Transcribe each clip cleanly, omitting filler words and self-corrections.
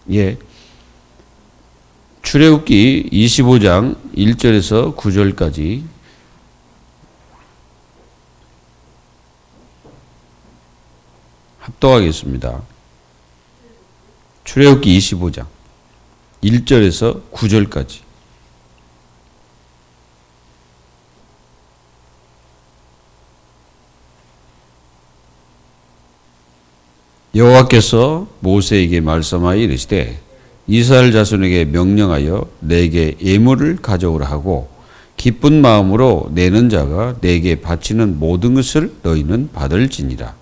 예. 출애굽기 25장 1절에서 9절까지 합독하겠습니다. 출애굽기 25장 1절에서 9절까지. 여호와께서 모세에게 말씀하여 이르시되 이스라엘 자손에게 명령하여 내게 예물을 가져오라 하고 기쁜 마음으로 내는 자가 내게 바치는 모든 것을 너희는 받을지니라.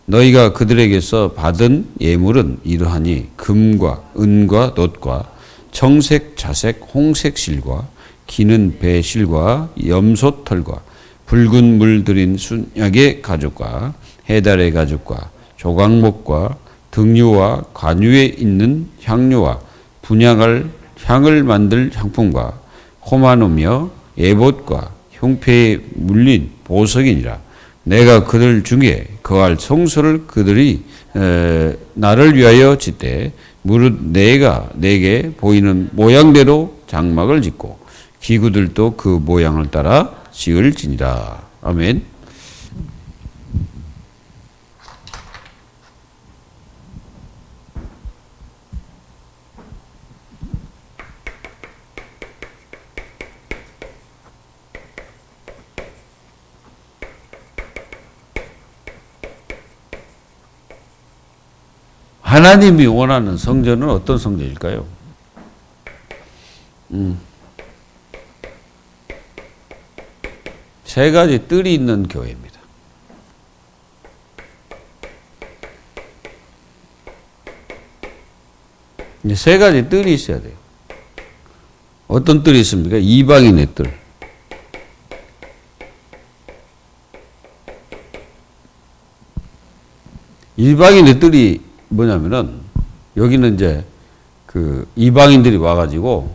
너희가 그들에게서 받은 예물은 이러하니 금과 은과 놋과 청색, 자색, 홍색 실과 기는 배 실과 염소 털과 붉은 물 들인 순양의 가죽과 해달의 가죽과 조각목과 등유와 관유에 있는 향료와 분향할 향을 만들 향품과 호마노며 에봇과 흉패에 물린 보석이니라. 내가 그들 중에 거할 성소를 그들이 나를 위하여 짓되 무릇 내가 내게 보이는 모양대로 장막을 짓고 기구들도 그 모양을 따라 지을지니라. 아멘. 하나님이 원하는 성전은 어떤 성전일까요? 세 가지 뜰이 있는 교회입니다. 세 가지 뜰이 있어야 돼요. 어떤 뜰이 있습니까? 이방인의 뜰. 이방인의 뜰이 뭐냐면은 여기는 이제 그 이방인들이 와가지고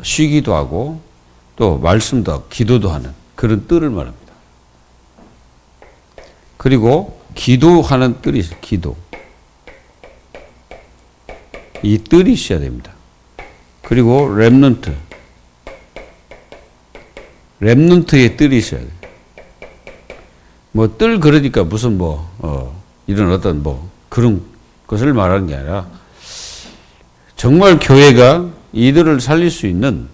쉬기도 하고 또 말씀도 하고 기도도 하는 그런 뜰을 말합니다. 그리고 기도하는 뜰이 있어요. 기도. 이 뜰이 있어야 됩니다. 그리고 렘넌트의 뜰이 있어야 돼요. 뭐 뜰 그러니까 무슨 이런 어떤 그런 것을 말하는 게 아니라 정말 교회가 이들을 살릴 수 있는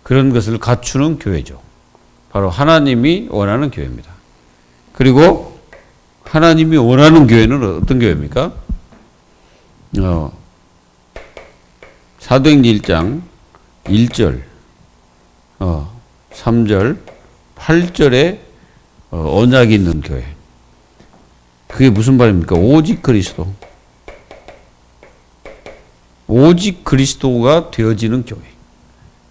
그런 것을 갖추는 교회죠. 바로 하나님이 원하는 교회입니다. 그리고 하나님이 원하는 교회는 어떤 교회입니까? 사도행전 1장 1절, 3절, 8절에 언약이 있는 교회. 그게 무슨 말입니까? 오직 그리스도. 오직 그리스도가 되어지는 교회.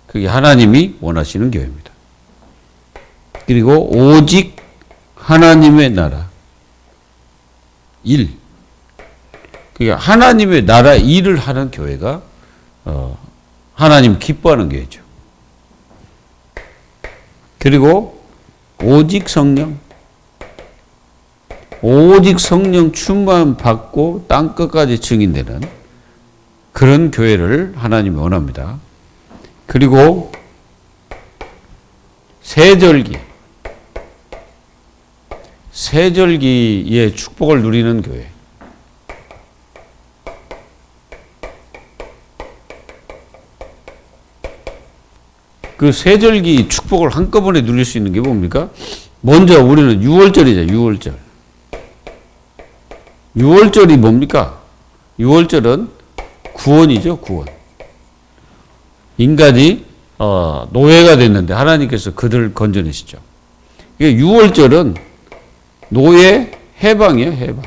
그게 하나님이 원하시는 교회입니다. 그리고 오직 하나님의 나라. 일. 그러니까 하나님의 나라 일을 하는 교회가 하나님 기뻐하는 교회죠. 그리고 오직 성령. 오직 성령 충만 받고 땅 끝까지 증인되는 그런 교회를 하나님이 원합니다. 그리고 세절기의 축복을 누리는 교회. 그 세절기 축복을 한꺼번에 누릴 수 있는 게 뭡니까? 먼저 우리는 6월절이죠. 6월절. 6월절이 뭡니까? 6월절은 구원이죠. 구원. 인간이 노예가 됐는데 하나님께서 그들을 건져내시죠. 6월절은 노예 해방이에요. 해방.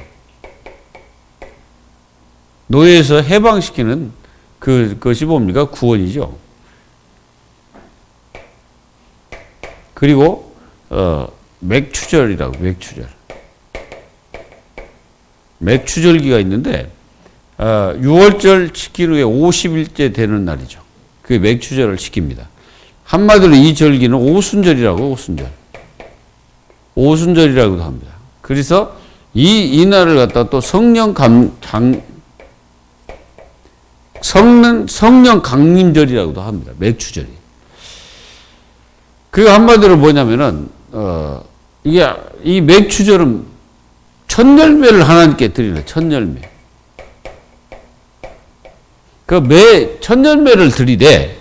노예에서 해방시키는 그것이 뭡니까? 구원이죠. 그리고 맥추절이라고. 맥추절기가 있는데 6월절 지킨 후에 50일째 되는 날이죠. 그게 맥추절을 지킵니다. 한마디로 이 절기는 오순절이라고. 오순절이라고도 합니다. 그래서 이 날을 갖다가 또 성령 성령 강림절이라고도 합니다. 맥추절이. 그 한마디로 뭐냐면은 이게 이 맥추절은 첫열매를 하나님께 드리는 첫열매. 그 첫열매를 드리되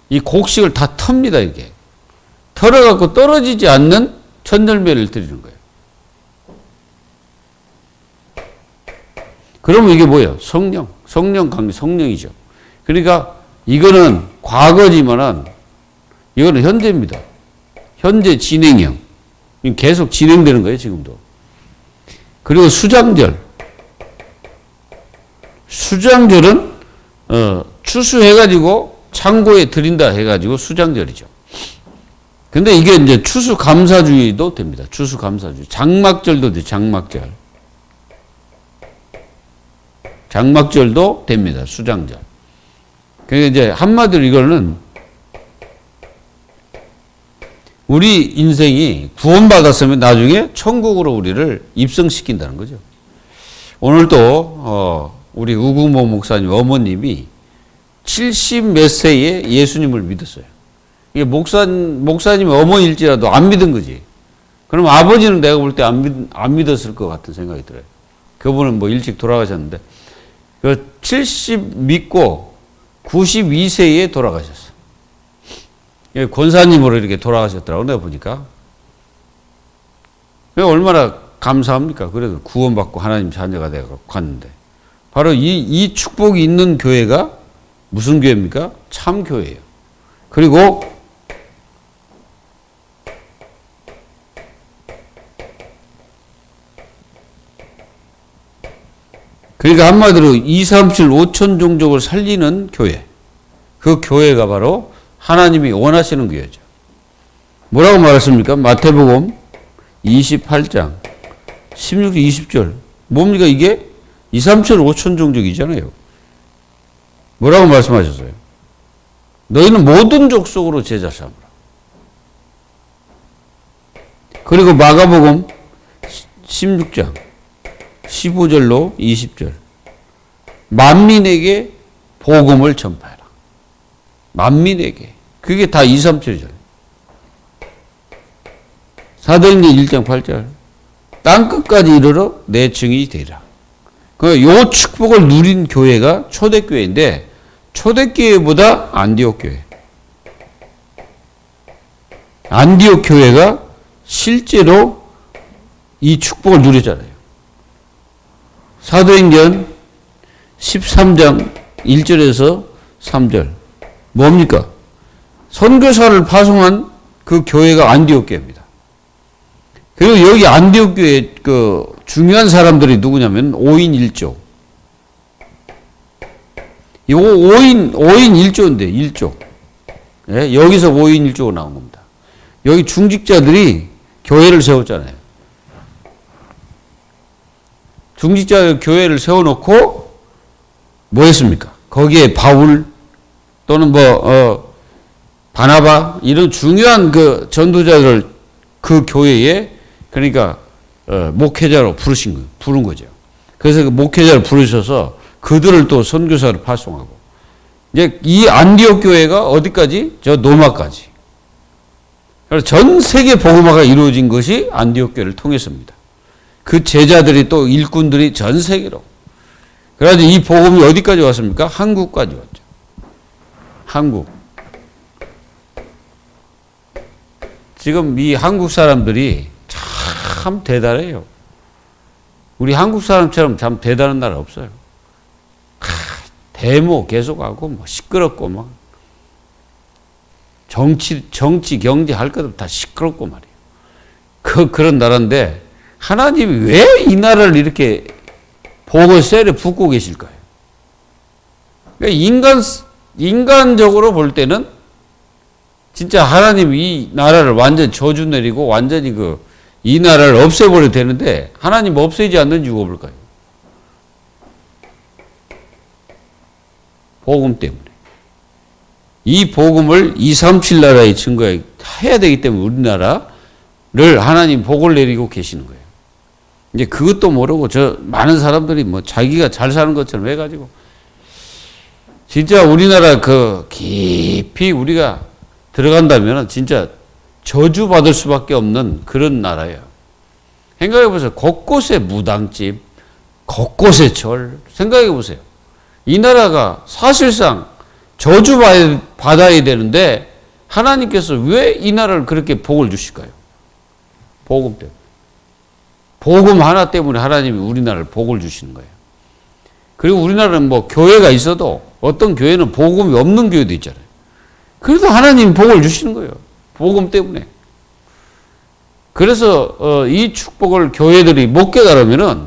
이 곡식을 다 텁니다. 이게 털어갖고 떨어지지 않는 첫열매를 드리는 거예요. 그러면 이게 뭐예요? 성령 강림, 성령이죠. 그러니까 이거는 과거지만은 이거는 현재입니다. 현재 진행형. 계속 진행되는 거예요, 지금도. 그리고 수장절. 수장절은 추수해가지고 창고에 드린다 해가지고 수장절이죠. 근데 이게 이제 추수감사주의도 됩니다. 추수감사주의. 장막절도 돼, 장막절. 장막절도 됩니다. 수장절. 그러니까 이제 한마디로 이거는 우리 인생이 구원받았으면 나중에 천국으로 우리를 입성시킨다는 거죠. 오늘도 우리 우구모 목사님 어머님이 70 몇 세에 예수님을 믿었어요. 이게 목사님 어머니일지라도 안 믿은 거지. 그럼 아버지는 내가 볼 때 안 믿었을 것 같은 생각이 들어요. 그분은 뭐 일찍 돌아가셨는데, 70 믿고 92세에 돌아가셨어. 권사님으로 이렇게 돌아가셨더라고, 내가 보니까. 얼마나 감사합니까? 그래도 구원받고 하나님 자녀가 되고 갔는데. 바로 이 축복이 있는 교회가 무슨 교회입니까? 참 교회예요. 그리고 그러니까 한마디로 2, 3, 7, 5천 종족을 살리는 교회. 그 교회가 바로 하나님이 원하시는 교회죠. 뭐라고 말했습니까? 마태복음 28장 16, 20절. 뭡니까 이게? 2, 3, 7, 5천 종족이잖아요. 뭐라고 말씀하셨어요? 너희는 모든 족속으로 제자 삼으라. 그리고 마가복음 16장 15절로 20절. 만민에게 복음을 전파해라. 만민에게. 그게 다 2, 3, 7절. 사도행전 1장 8절. 땅끝까지 이르러 내 증인이 되리라. 요 축복을 누린 교회가 초대교회인데, 초대교회보다 안디옥 교회. 안디옥 교회가 실제로 이 축복을 누렸잖아요. 사도행전 13장 1절에서 3절. 뭡니까? 선교사를 파송한 그 교회가 안디옥 교회입니다. 그리고 여기 안디옥 교회 그 중요한 사람들이 누구냐면 5인 1조. 이거 5인 1조인데 1조. 예? 여기서 5인 1조가 나온 겁니다. 여기 중직자들이 교회를 세웠잖아요. 중직자 교회를 세워놓고 뭐 했습니까? 거기에 바울 또는 바나바 이런 중요한 그 전도자들을 그 교회에 그러니까 목회자로 부른 거죠. 그래서 그 목회자를 부르셔서 그들을 또 선교사로 파송하고 이제 이 안디옥 교회가 어디까지? 저 노마까지. 그래서 전 세계 복음화가 이루어진 것이 안디옥 교회를 통해서입니다. 그 제자들이 또 일꾼들이 전 세계로. 그래가지고 이 복음이 어디까지 왔습니까? 한국까지 왔죠. 한국. 지금 이 한국 사람들이 참 대단해요. 우리 한국 사람처럼 참 대단한 나라 없어요. 데모 계속하고 뭐 시끄럽고 막 정치 경제 할 것 없이 다 시끄럽고 말이에요. 그런 나라인데 하나님이 왜 이 나라를 이렇게 복을 쇠를 붓고 계실까요? 그러니까 인간적으로 볼 때는 진짜 하나님이 이 나라를 완전히 저주 내리고 완전히 이 나라를 없애버려도 되는데 하나님 없애지 않는 이유가 뭘까요? 복음 때문에. 이 복음을 237 나라에 증거해야 되기 때문에 우리나라를 하나님 복을 내리고 계시는 거예요. 이제 그것도 모르고 많은 사람들이 뭐 자기가 잘 사는 것처럼 해가지고 진짜 우리나라 그 깊이 우리가 들어간다면 진짜 저주받을 수밖에 없는 그런 나라예요. 생각해 보세요. 곳곳에 무당집, 곳곳에 절. 생각해 보세요. 이 나라가 사실상 저주받아야 되는데 하나님께서 왜 이 나라를 그렇게 복을 주실까요? 복음 때문에. 복음 하나 때문에 하나님이 우리나라를 복을 주시는 거예요. 그리고 우리나라는 뭐 교회가 있어도 어떤 교회는 복음이 없는 교회도 있잖아요. 그래도 하나님이 복을 주시는 거예요. 복음 때문에. 그래서 이 축복을 교회들이 못 깨달으면은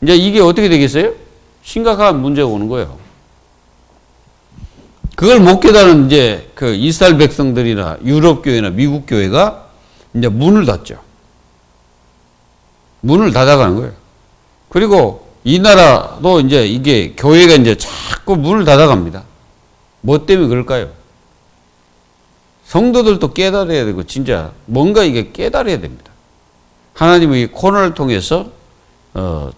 이제 이게 어떻게 되겠어요? 심각한 문제가 오는 거예요. 그걸 못 깨달은 이제 그 이스라엘 백성들이나 유럽 교회나 미국 교회가 이제 문을 닫죠. 문을 닫아가는 거예요. 그리고 이 나라도 이제 이게 교회가 이제 자꾸 문을 닫아갑니다. 뭐 때문에 그럴까요? 성도들도 깨달아야 되고 진짜 뭔가 이게 깨달아야 됩니다. 하나님의 이 코너를 통해서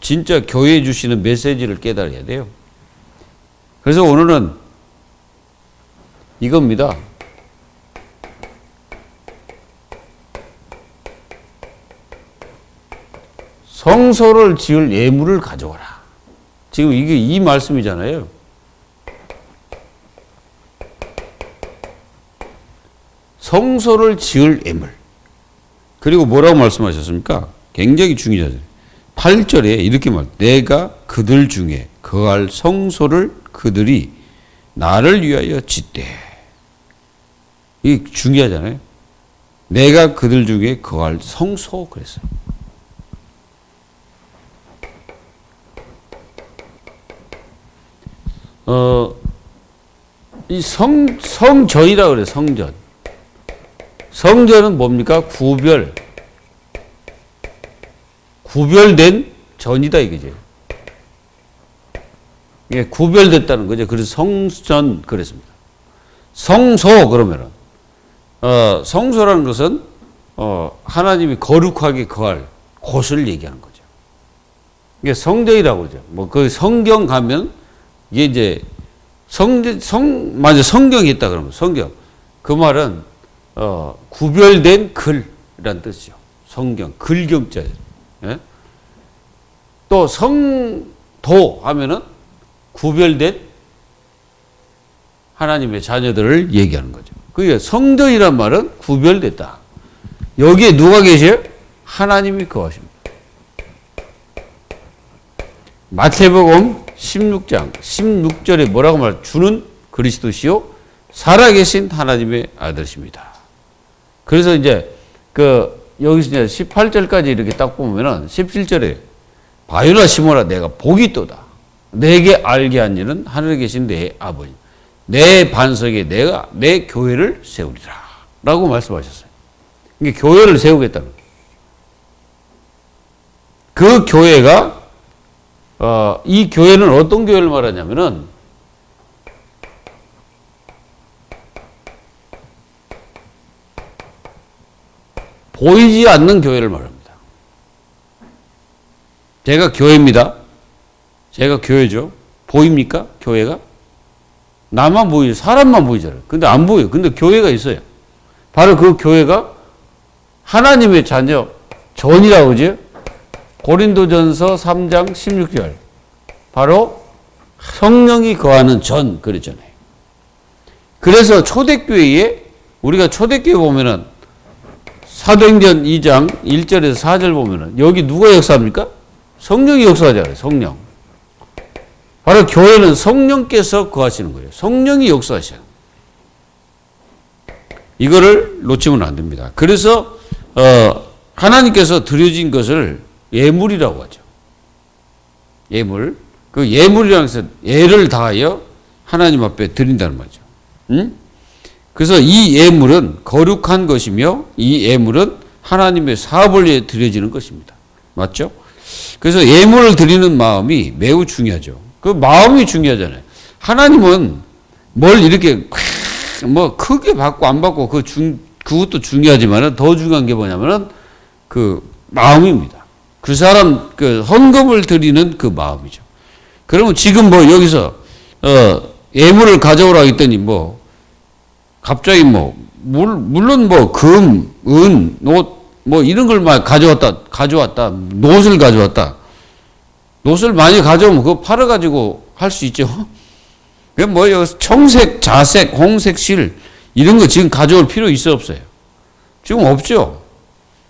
진짜 교회에 주시는 메시지를 깨달아야 돼요. 그래서 오늘은 이겁니다. 성소를 지을 예물을 가져와라. 지금 이게 이 말씀이잖아요. 성소를 지을 예물. 그리고 뭐라고 말씀하셨습니까? 굉장히 중요하죠. 8절에 이렇게 내가 그들 중에 거할 성소를 그들이 나를 위하여 짓되. 이게 중요하잖아요. 내가 그들 중에 거할 성소 그랬어요. 이 성전이라 그래요, 성전. 성전은 뭡니까? 구별된 전이다, 이거죠. 예, 구별됐다는 거죠. 그래서 성전, 그랬습니다. 성소, 그러면은, 성소라는 것은, 하나님이 거룩하게 거할 곳을 얘기하는 거죠. 이게 성전이라고 그러죠. 뭐, 그 성경 가면, 이게 이제 맞아. 성경이 있다 그러면 성경. 그 말은, 구별된 글이란 뜻이죠. 성경. 글경자예요. 예? 또 성도 하면은 구별된 하나님의 자녀들을 얘기하는 거죠. 그게 성전이란 말은 구별됐다. 여기에 누가 계셔요? 하나님이 거하십니다. 마태복음 16장 16절에 뭐라고 말해요? 주는 그리스도시요 살아계신 하나님의 아들이십니다. 그래서 이제 여기서 이제 18절까지 이렇게 딱 보면은 17절에 바요나 시모나 내가 복이 있도다. 내게 알게 한 일은 하늘에 계신 내 아버지. 내 반석에 내가 내 교회를 세우리라. 라고 말씀하셨어요. 이게 교회를 세우겠다는 거예요. 그 교회가 이 교회는 어떤 교회를 말하냐면은 보이지 않는 교회를 말합니다. 제가 교회입니다. 제가 교회죠. 보입니까? 교회가? 나만 보이죠. 사람만 보이잖아요. 근데 안 보여요. 근데 교회가 있어요. 바로 그 교회가 하나님의 자녀 전이라고 그러죠. 고린도전서 3장 16절. 바로 성령이 거하는 전 그랬잖아요. 그래서 초대교회에 우리가 초대교회 보면은 사도행전 2장 1절에서 4절 보면은 여기 누가 역사합니까? 성령이 역사하잖아요. 성령. 바로 교회는 성령께서 거하시는 거예요. 성령이 역사하셔요. 이거를 놓치면 안 됩니다. 그래서 하나님께서 드려진 것을 예물이라고 하죠. 예물. 그 예물이라는 것은 예를 다하여 하나님 앞에 드린다는 말이죠. 응? 그래서 이 예물은 거룩한 것이며 이 예물은 하나님의 사업을 위해 드려지는 것입니다. 맞죠? 그래서 예물을 드리는 마음이 매우 중요하죠. 그 마음이 중요하잖아요. 하나님은 뭘 이렇게 뭐 크게 받고 안 받고 그것도 중요하지만 더 중요한 게 뭐냐면은 그 마음입니다. 그 사람 그 헌금을 드리는 그 마음이죠. 그러면 지금 뭐 여기서 예물을 가져오라 했더니 뭐 갑자기 뭐 물론 뭐 금, 은, 옷 뭐 이런 걸 막 가져왔다. 노옷을 가져왔다. 노옷을 많이 가져오면 그거 팔아가지고 할 수 있죠. 그 뭐요? 청색, 자색, 홍색 실 이런 거 지금 가져올 필요 있어 없어요? 지금 없죠.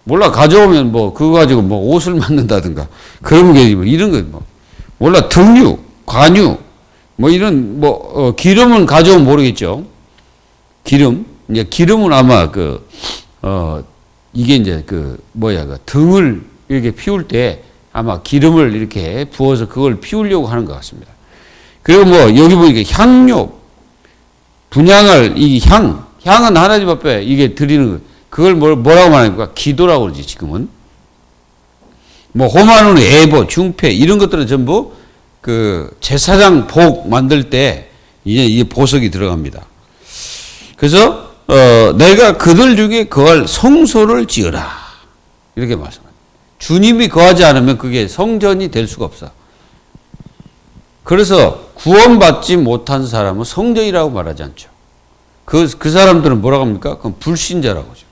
몰라 가져오면 뭐 그거 가지고 뭐 옷을 만든다든가 그런 게 뭐 이런 거 뭐 몰라 등유, 관유 뭐 이런 뭐 기름은 가져오면 모르겠죠. 기름 이제 기름은 아마 이게 이제 그 등을 이렇게 피울 때 아마 기름을 이렇게 부어서 그걸 피우려고 하는 것 같습니다. 그리고 뭐 여기 보니까 향료, 분향할 이 향은 하나님 앞에 이게 드리는 거. 그걸 뭐라고 말합니까? 기도라고 그러지 지금은. 뭐 호마노는 애보, 중패 이런 것들은 전부 그 제사장 복 만들 때 이게 보석이 들어갑니다. 그래서 내가 그들 중에 거할 성소를 지으라 이렇게 말씀합니다. 주님이 거하지 않으면 그게 성전이 될 수가 없어. 그래서 구원받지 못한 사람은 성전이라고 말하지 않죠. 그 사람들은 뭐라고 합니까? 그건 불신자라고 하죠.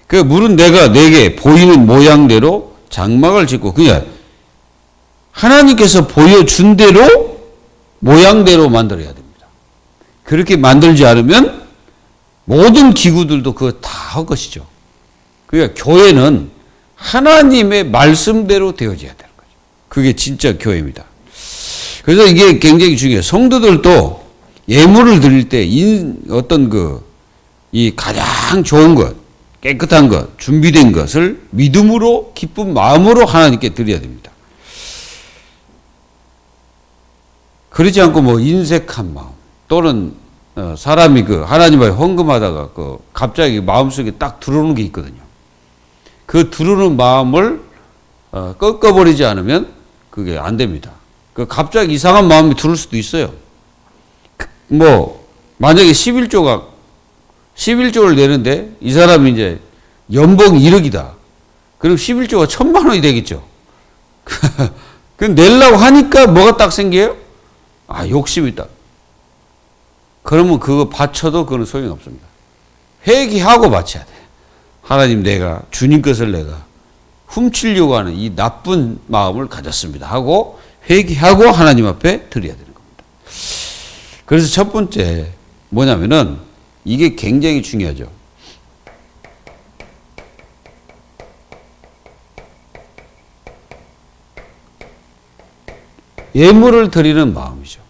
그 물은 내가 내게 보이는 모양대로 장막을 짓고 그냥 하나님께서 보여준 대로 모양대로 만들어야 됩니다. 그렇게 만들지 않으면 모든 기구들도 그거 다 할 것이죠. 그러니까 교회는 하나님의 말씀대로 되어져야 되는 거죠. 그게 진짜 교회입니다. 그래서 이게 굉장히 중요해요. 성도들도 예물을 드릴 때 어떤 이 가장 좋은 것, 깨끗한 것, 준비된 것을 믿음으로 기쁜 마음으로 하나님께 드려야 됩니다. 그러지 않고 뭐 인색한 마음 또는 사람이 하나님 앞에 헌금하다가 갑자기 마음속에 딱 들어오는 게 있거든요. 그 들어오는 마음을 꺾어버리지 않으면 그게 안 됩니다. 갑자기 이상한 마음이 들을 수도 있어요. 뭐 만약에 11조를 내는데 이 사람이 이제 연봉 1억이다. 그럼 11조가 1,000만 원이 되겠죠. 그 내려고 하니까 뭐가 딱 생겨요? 욕심이 있다. 그러면 그거 바쳐도 그건 소용이 없습니다. 회개하고 바쳐야 돼. 하나님 내가 주님 것을 내가 훔치려고 하는 이 나쁜 마음을 가졌습니다 하고 회개하고 하나님 앞에 드려야 되는 겁니다. 그래서 첫 번째 뭐냐면은 이게 굉장히 중요하죠. 예물을 드리는 마음이죠.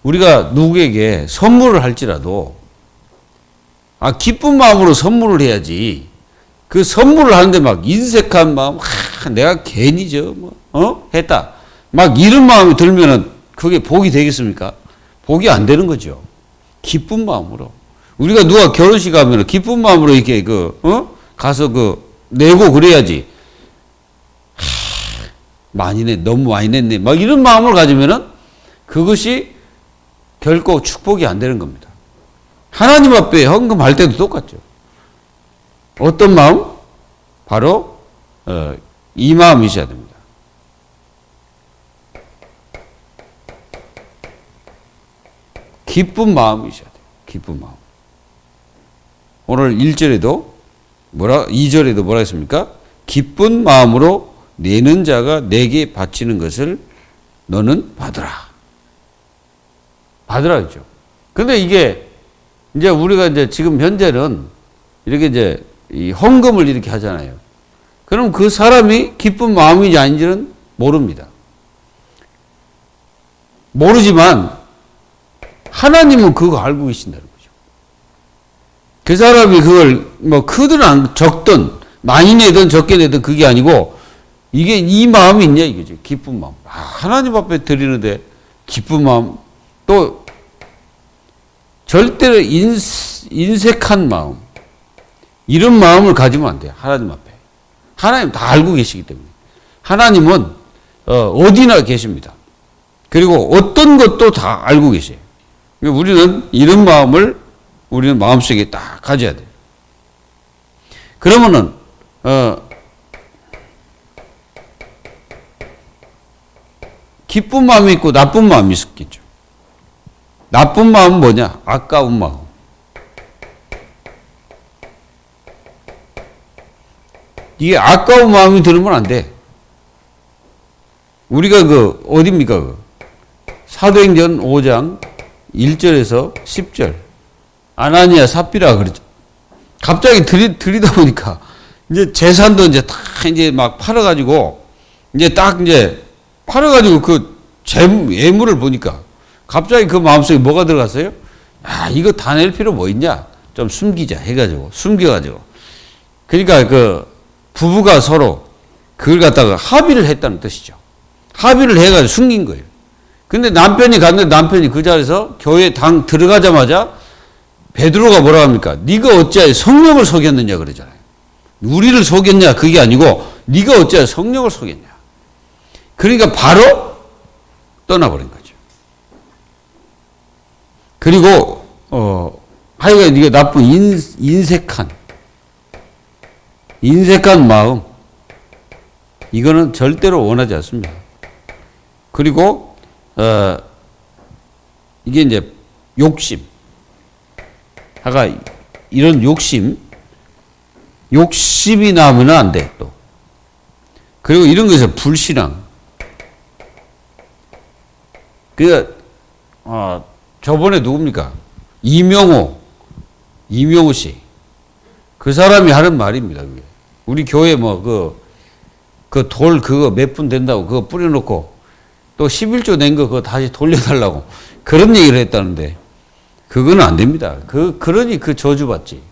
우리가 누구에게 선물을 할지라도 기쁜 마음으로 선물을 해야지. 그 선물을 하는데 막 인색한 마음, 내가 괜히 했다. 막 이런 마음이 들면은 그게 복이 되겠습니까? 복이 안 되는 거죠. 기쁜 마음으로. 우리가 누가 결혼식 가면 기쁜 마음으로 이렇게 가서 내고 그래야지. 많이 냈, 너무 많이 냈네. 막 이런 마음을 가지면은 그것이 결코 축복이 안 되는 겁니다. 하나님 앞에 헌금할 때도 똑같죠. 어떤 마음? 바로 이 마음이 있어야 됩니다. 기쁜 마음이 있어야 돼요. 기쁜 마음. 오늘 1절에도 2절에도 뭐라 했습니까? 기쁜 마음으로 내는 자가 내게 바치는 것을 너는 받으라. 받으라 했죠. 근데 이게 이제 우리가 이제 지금 현재는 이렇게 이제 이 헌금을 이렇게 하잖아요. 그럼 그 사람이 기쁜 마음인지 아닌지는 모릅니다. 모르지만 하나님은 그거 알고 계신다는 거죠. 그 사람이 그걸 크든 적든 많이 내든 적게 내든 그게 아니고 이게 이 마음이 있냐 이거죠. 기쁜 마음. 하나님 앞에 드리는데 기쁜 마음. 또 절대로 인색한 마음. 이런 마음을 가지면 안 돼요. 하나님 앞에. 하나님 다 알고 계시기 때문에. 하나님은 어디나 계십니다. 그리고 어떤 것도 다 알고 계세요. 우리는 이런 마음을 우리는 마음속에 딱 가져야 돼요. 그러면은 기쁜 마음이 있고 나쁜 마음이 있었겠죠. 나쁜 마음은 뭐냐? 아까운 마음. 이게 아까운 마음이 들으면 안 돼. 우리가 어딥니까? 사도행전 5장 1절에서 10절. 아나니아 삽비라 그러죠. 갑자기 들이다 보니까, 이제 재산도 이제 다 이제 막 팔아가지고, 이제 딱 이제 팔아가지고 예물을 보니까, 갑자기 그 마음속에 뭐가 들어갔어요? 아, 이거 다 낼 필요 뭐 있냐? 좀 숨기자 해가지고, 숨겨가지고. 그러니까 부부가 서로 그걸 갖다가 합의를 했다는 뜻이죠. 합의를 해가지고 숨긴 거예요. 근데 남편이 갔는데 남편이 그 자리에서 교회 들어가자마자 베드로가 뭐라 합니까? 네가 어찌하여 성령을 속였느냐 그러잖아요. 우리를 속였냐 그게 아니고 네가 어찌하여 성령을 속였냐. 그러니까 바로 떠나버린 거죠. 그리고 하여간 네가 나쁜 인색한 마음, 이거는 절대로 원하지 않습니다. 그리고 이게 이제 욕심, 이런 욕심이 나오면 안 돼. 또 그리고 이런 것에서 불신앙. 저번에 누굽니까? 이명호 씨. 그 사람이 하는 말입니다. 그게. 우리 교회 돌 그거 몇 분 된다고 그거 뿌려놓고 또 11조 낸 거 그거 다시 돌려달라고 그런 얘기를 했다는데 그거는 안 됩니다. 그러니 저주받지.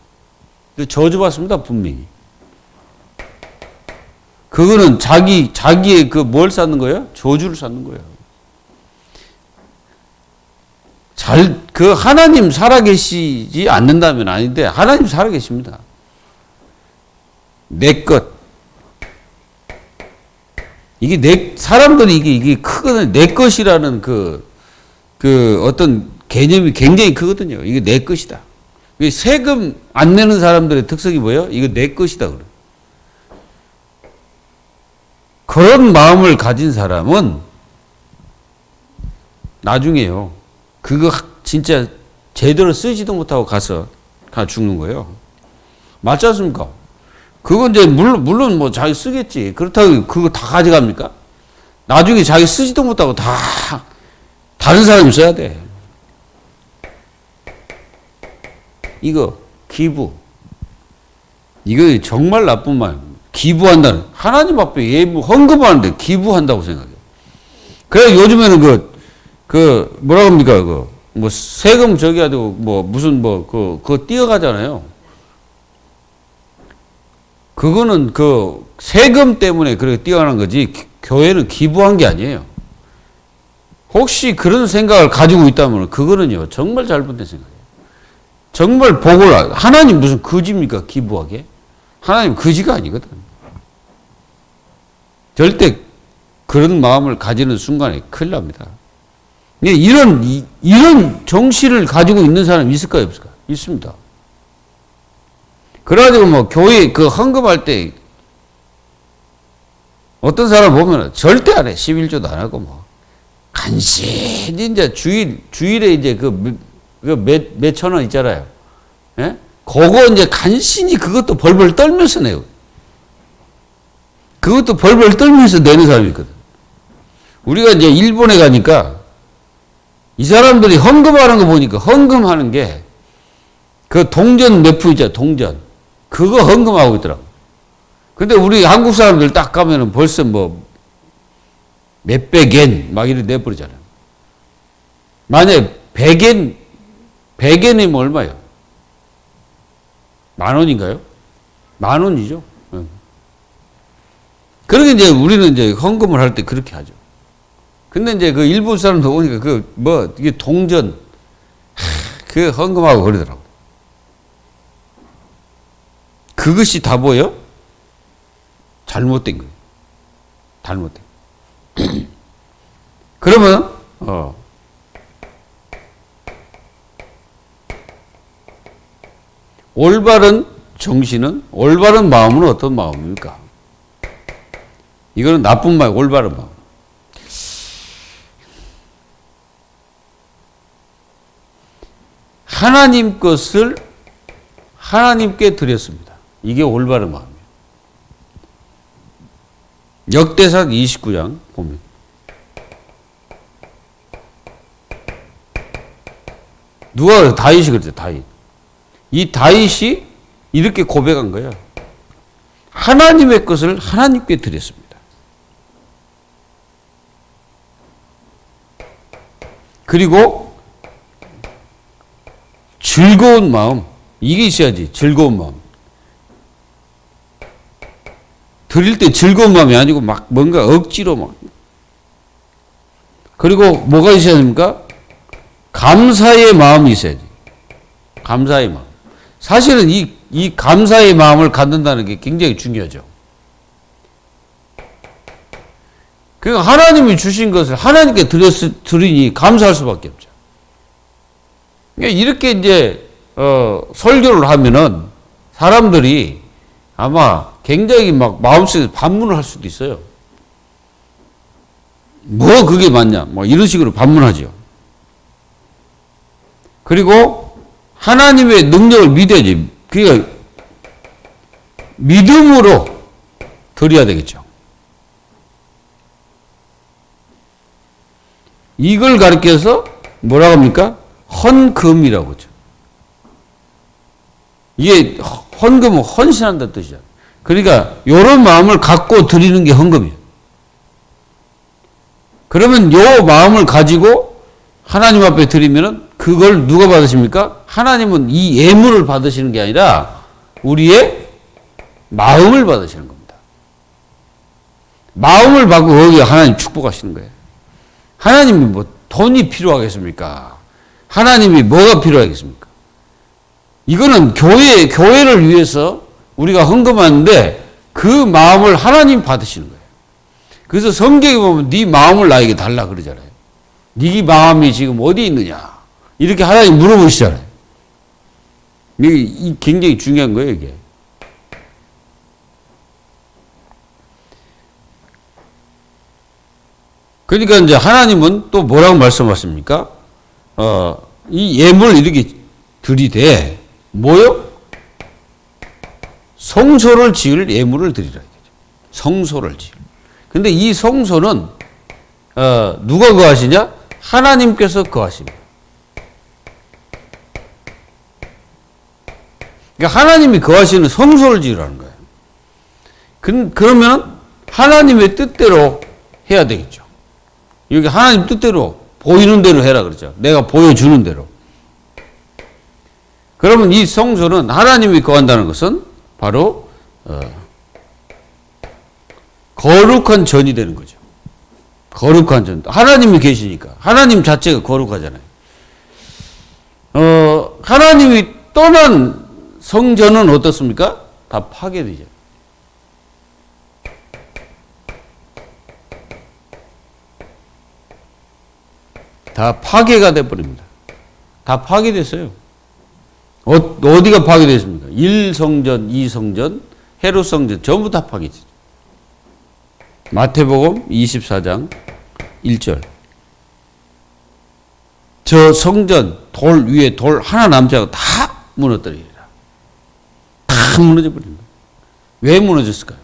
저주받습니다, 분명히. 그거는 자기의 뭘 쌓는 거예요? 저주를 쌓는 거예요. 하나님 살아계시지 않는다면 아닌데, 하나님 살아계십니다. 내 것. 사람들이 이게 크거든요. 내 것이라는 어떤 개념이 굉장히 크거든요. 이게 내 것이다. 세금 안 내는 사람들의 특성이 뭐예요? 이거 내 것이다. 그런 마음을 가진 사람은 나중에요. 그거 진짜 제대로 쓰지도 못하고 가 죽는 거예요. 맞지 않습니까? 그건 이제 물론 뭐 자기 쓰겠지. 그렇다고 그거 다 가져갑니까? 나중에 자기 쓰지도 못하고 다 다른 사람이 써야 돼. 이거 기부. 이거 정말 나쁜 말. 기부한다는. 하나님 앞에 헌금하는데 기부한다고 생각해요. 그래 요즘에는 뭐라 합니까? 뭐 세금 저기 하고 무슨 그거 뛰어가잖아요. 그거는 세금 때문에 그렇게 뛰어가는 거지 교회는 기부한 게 아니에요. 혹시 그런 생각을 가지고 있다면 그거는요 정말 잘못된 생각이에요. 정말 하나님 무슨 거지입니까? 기부하게? 하나님 거지가 아니거든. 절대 그런 마음을 가지는 순간에 큰일 납니다. 이런 정신을 가지고 있는 사람이 있을까요? 없을까요? 있습니다. 그래가지고 교회 헌금할 때 어떤 사람 보면 절대 안 해. 11조도 안 하고 간신히 이제 주일에 이제 몇 천 원 있잖아요. 예? 그거 이제 간신히 그것도 벌벌 떨면서 내요. 그것도 벌벌 떨면서 내는 사람이 있거든. 우리가 이제 일본에 가니까 이 사람들이 헌금하는 거 보니까 헌금하는 게 동전 몇 푼 있잖아, 동전. 그거 헌금하고 있더라고. 근데 우리 한국 사람들 딱 가면은 벌써 몇백엔 막 이렇게 내버리잖아요. 만약에 100엔이면 얼마예요? 10,000원인가요? 10,000원이죠. 그러게 이제 우리는 이제 헌금을 할 때 그렇게 하죠. 근데 이제 일본 사람들 오니까 이게 동전, 그 헌금하고 그러더라고. 그것이 다 뭐예요? 잘못된 거예요. 잘못된. 그러면, 올바른 정신은, 올바른 마음은 어떤 마음입니까? 이거는 나쁜 마음, 올바른 마음. 하나님 것을 하나님께 드렸습니다. 이게 올바른 마음이에요. 역대상 29장 보면 누가 다윗이 그랬죠. 다윗. 이 다윗이 이렇게 고백한 거예요. 하나님의 것을 하나님께 드렸습니다. 그리고 즐거운 마음, 이게 있어야지. 즐거운 마음. 드릴 때 즐거운 마음이 아니고 막 뭔가 억지로 막. 그리고 뭐가 있어야 됩니까? 감사의 마음이 있어야지. 감사의 마음. 사실은 이 감사의 마음을 갖는다는 게 굉장히 중요하죠. 그러니까 하나님이 주신 것을 하나님께 드리니 감사할 수밖에 없죠. 그러니까 이렇게 이제 설교를 하면은 사람들이 아마 굉장히 막 마음속에서 반문을 할 수도 있어요. 뭐 그게 맞냐? 뭐 이런 식으로 반문하죠. 그리고 하나님의 능력을 믿어야지. 그러니까 믿음으로 드려야 되겠죠. 이걸 가르쳐서 뭐라고 합니까? 헌금이라고 하죠. 이게 헌금은 헌신한다는 뜻이야. 그러니까 이런 마음을 갖고 드리는 게 헌금이에요. 그러면 이 마음을 가지고 하나님 앞에 드리면은 그걸 누가 받으십니까? 하나님은 이 예물을 받으시는 게 아니라 우리의 마음을 받으시는 겁니다. 마음을 받고 거기에 하나님 축복하시는 거예요. 하나님이 뭐 돈이 필요하겠습니까? 하나님이 뭐가 필요하겠습니까? 이거는 교회를 위해서 우리가 헌금하는데 그 마음을 하나님 받으시는 거예요. 그래서 성경에 보면 네 마음을 나에게 달라 그러잖아요. 네 마음이 지금 어디 있느냐? 이렇게 하나님 물어보시잖아요. 이게 굉장히 중요한 거예요, 이게. 그러니까 이제 하나님은 또 뭐라고 말씀하십니까? 이 예물을 이렇게 드리되 뭐요? 성소를 지을 예물을 드리라. 성소를 지을. 근데 이 성소는 누가 거하시냐? 하나님께서 거하십니다. 그러니까 하나님이 거하시는 성소를 지으라는 거예요. 그러면 하나님의 뜻대로 해야 되겠죠. 여기 하나님 뜻대로 보이는 대로 해라 그러죠. 내가 보여주는 대로. 그러면 이 성소는 하나님이 거한다는 것은 바로 거룩한 전이 되는 거죠. 거룩한 전. 하나님이 계시니까. 하나님 자체가 거룩하잖아요. 하나님이 떠난 성전은 어떻습니까? 다 파괴되죠. 다 파괴가 돼버립니다. 다 파괴됐어요. 어디가 파괴됐습니까? 1성전, 2성전, 헤롯 성전 전부 다 파괴됐죠. 마태복음 24장 1절. 저 성전 돌 위에 돌 하나 남지 않고 다 무너뜨리리라. 다 무너져 버립니다. 왜 무너졌을까요?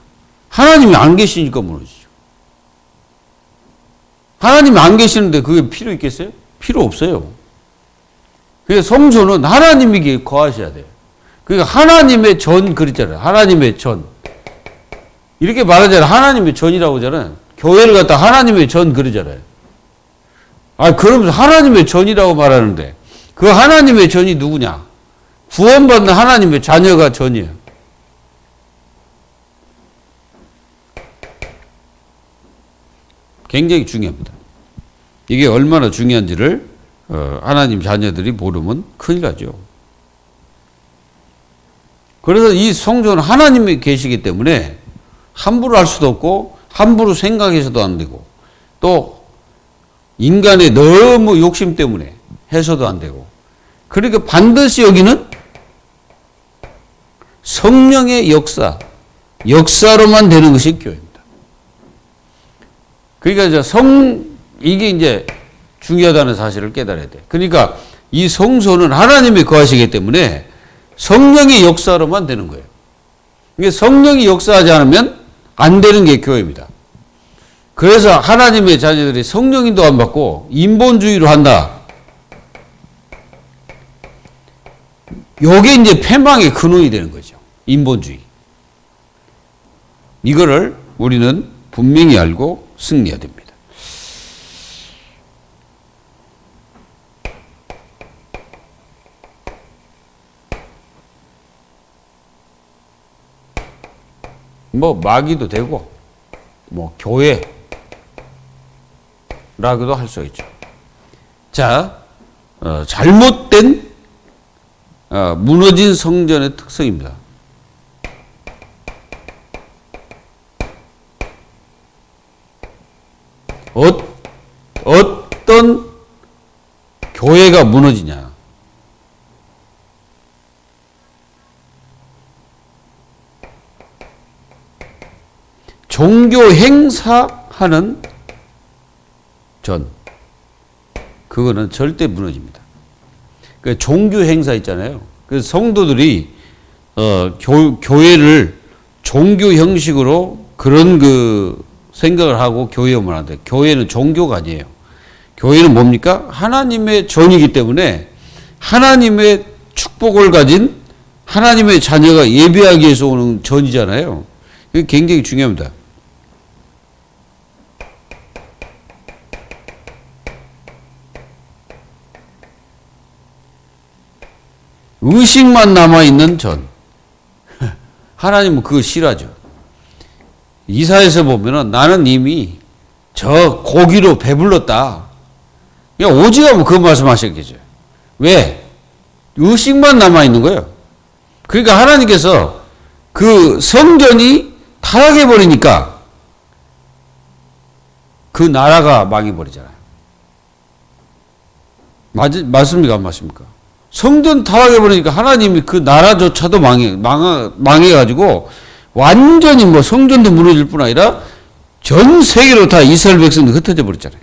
하나님이 안 계시니까 무너지죠. 하나님이 안 계시는데 그게 필요 있겠어요? 필요 없어요. 그래서 성소는 하나님이 거하셔야 돼요. 그러니까 하나님의 전 그랬잖아요. 하나님의 전. 이렇게 말하잖아요. 하나님의 전이라고 하잖아요. 교회를 갖다 하나님의 전 그러잖아요. 그러면서 하나님의 전이라고 말하는데 그 하나님의 전이 누구냐? 구원받는 하나님의 자녀가 전이에요. 굉장히 중요합니다. 이게 얼마나 중요한지를 하나님 자녀들이 모르면 큰일 나죠. 그래서 이 성전은 하나님이 계시기 때문에 함부로 할 수도 없고 함부로 생각해서도 안 되고 또 인간의 너무 욕심 때문에 해서도 안 되고 그러니까 반드시 여기는 성령의 역사로만 되는 것이 교회입니다. 그러니까 이게 이제 중요하다는 사실을 깨달아야 돼. 그러니까 이 성소는 하나님이 거하시기 때문에 성령의 역사로만 되는 거예요. 이게 성령이 역사하지 않으면 안 되는 게 교회입니다. 그래서 하나님의 자녀들이 성령인도 안 받고 인본주의로 한다. 요게 이제 패망의 근원이 되는 거죠. 인본주의. 이거를 우리는 분명히 알고 승리해야 됩니다. 뭐 마귀도 되고 뭐 교회라고도 할 수 있죠. 자, 잘못된 무너진 성전의 특성입니다. 어떤 교회가 무너지냐? 종교 행사하는 전, 그거는 절대 무너집니다. 그 종교 행사 있잖아요. 그래서 성도들이 교회를 종교 형식으로 그런 그 생각을 하고 교회 오면 안 돼. 교회는 종교가 아니에요. 교회는 뭡니까? 하나님의 전이기 때문에 하나님의 축복을 가진 하나님의 자녀가 예배하기 위해서 오는 전이잖아요. 이게 굉장히 중요합니다. 의식만 남아있는 전. 하나님은 그거 싫어하죠. 이사에서 보면은 나는 이미 저 고기로 배불렀다. 그냥 오직하면 그 말씀 하셨겠죠. 왜? 의식만 남아있는 거예요. 그러니까 하나님께서 그 성전이 타락해버리니까 그 나라가 망해버리잖아요. 맞습니까? 안 맞습니까? 성전 타락해버리니까 하나님이 그 나라조차도 망해가지고 완전히 뭐 성전도 무너질 뿐 아니라 전 세계로 다 이스라엘 백성도 흩어져 버렸잖아요.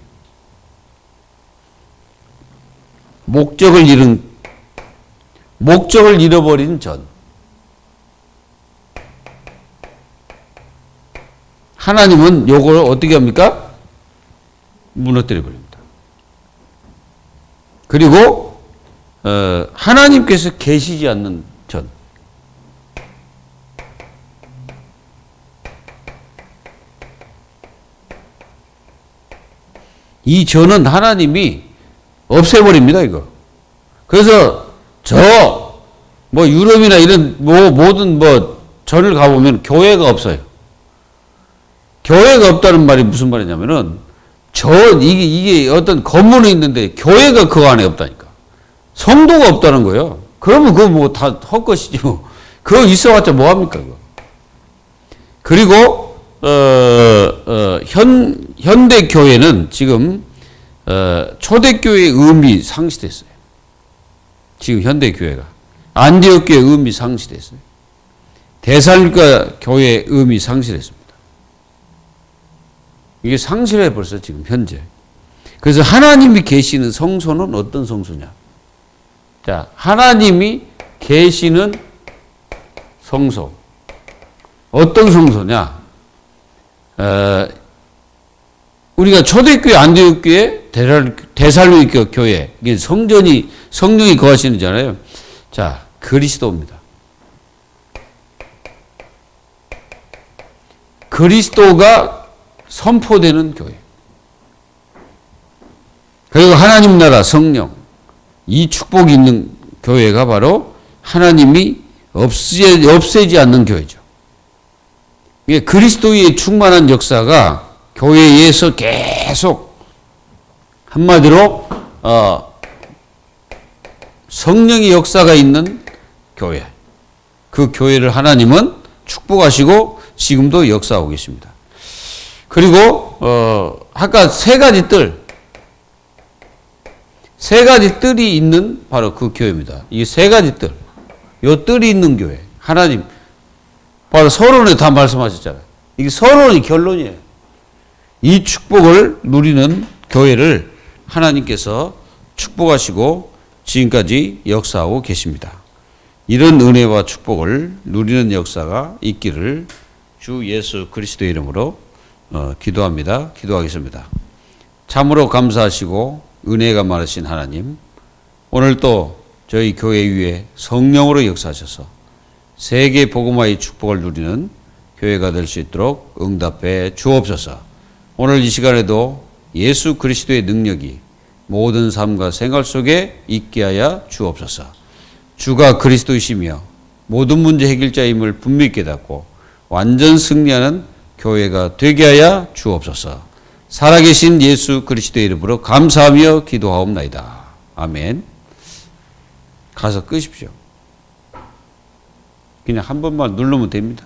목적을 잃어버린 전. 하나님은 요걸 어떻게 합니까? 무너뜨려 버립니다. 그리고 하나님께서 계시지 않는 전. 이 전은 하나님이 없애버립니다, 이거. 그래서 뭐 유럽이나 이런 모든 전을 가보면 교회가 없어요. 교회가 없다는 말이 무슨 말이냐면은 이게 어떤 건물이 있는데 교회가 그 안에 없다니까. 성도가 없다는 거예요. 그러면 그거 뭐 다 헛것이지 뭐. 그거 있어봤자 뭐합니까, 그거. 그리고, 현대 교회는 지금, 초대교회의 의미 상실됐어요. 지금 현대 교회가. 안디옥 교회의 의미 상실됐어요. 데살로니가 교회의 의미 상실했습니다. 이게 상실해 벌써 지금 현재. 그래서 하나님이 계시는 성소는 어떤 성소냐? 자, 하나님이 계시는 성소. 어떤 성소냐? 우리가 초대교회, 안디옥교회, 데살로니가 교회, 이게 성령이 거하시는잖아요. 자, 그리스도입니다. 그리스도가 선포되는 교회. 그리고 하나님 나라 성령, 이 축복이 있는 교회가 바로 하나님이 없애지 않는 교회죠. 이게 그리스도의 충만한 역사가 교회에서 계속 한마디로 성령의 역사가 있는 교회. 그 교회를 하나님은 축복하시고 지금도 역사하고 계십니다. 그리고 아까 세 가지 뜰이 있는 바로 그 교회입니다. 이 세 가지 뜰, 요 뜰이 있는 교회. 하나님 바로 서론에 다 말씀하셨잖아요. 이게 서론이 결론이에요. 이 축복을 누리는 교회를 하나님께서 축복하시고 지금까지 역사하고 계십니다. 이런 은혜와 축복을 누리는 역사가 있기를 주 예수 그리스도의 이름으로 기도합니다. 기도하겠습니다. 참으로 감사하시고 은혜가 많으신 하나님, 오늘 또 저희 교회 위에 성령으로 역사하셔서 세계 복음화의 축복을 누리는 교회가 될 수 있도록 응답해 주옵소서. 오늘 이 시간에도 예수 그리스도의 능력이 모든 삶과 생활 속에 있게 하여 주옵소서. 주가 그리스도이시며 모든 문제 해결자임을 분명히 깨닫고 완전 승리하는 교회가 되게 하여 주옵소서. 살아계신 예수 그리스도의 이름으로 감사하며 기도하옵나이다. 아멘. 가서 끄십시오. 그냥 한 번만 누르면 됩니다.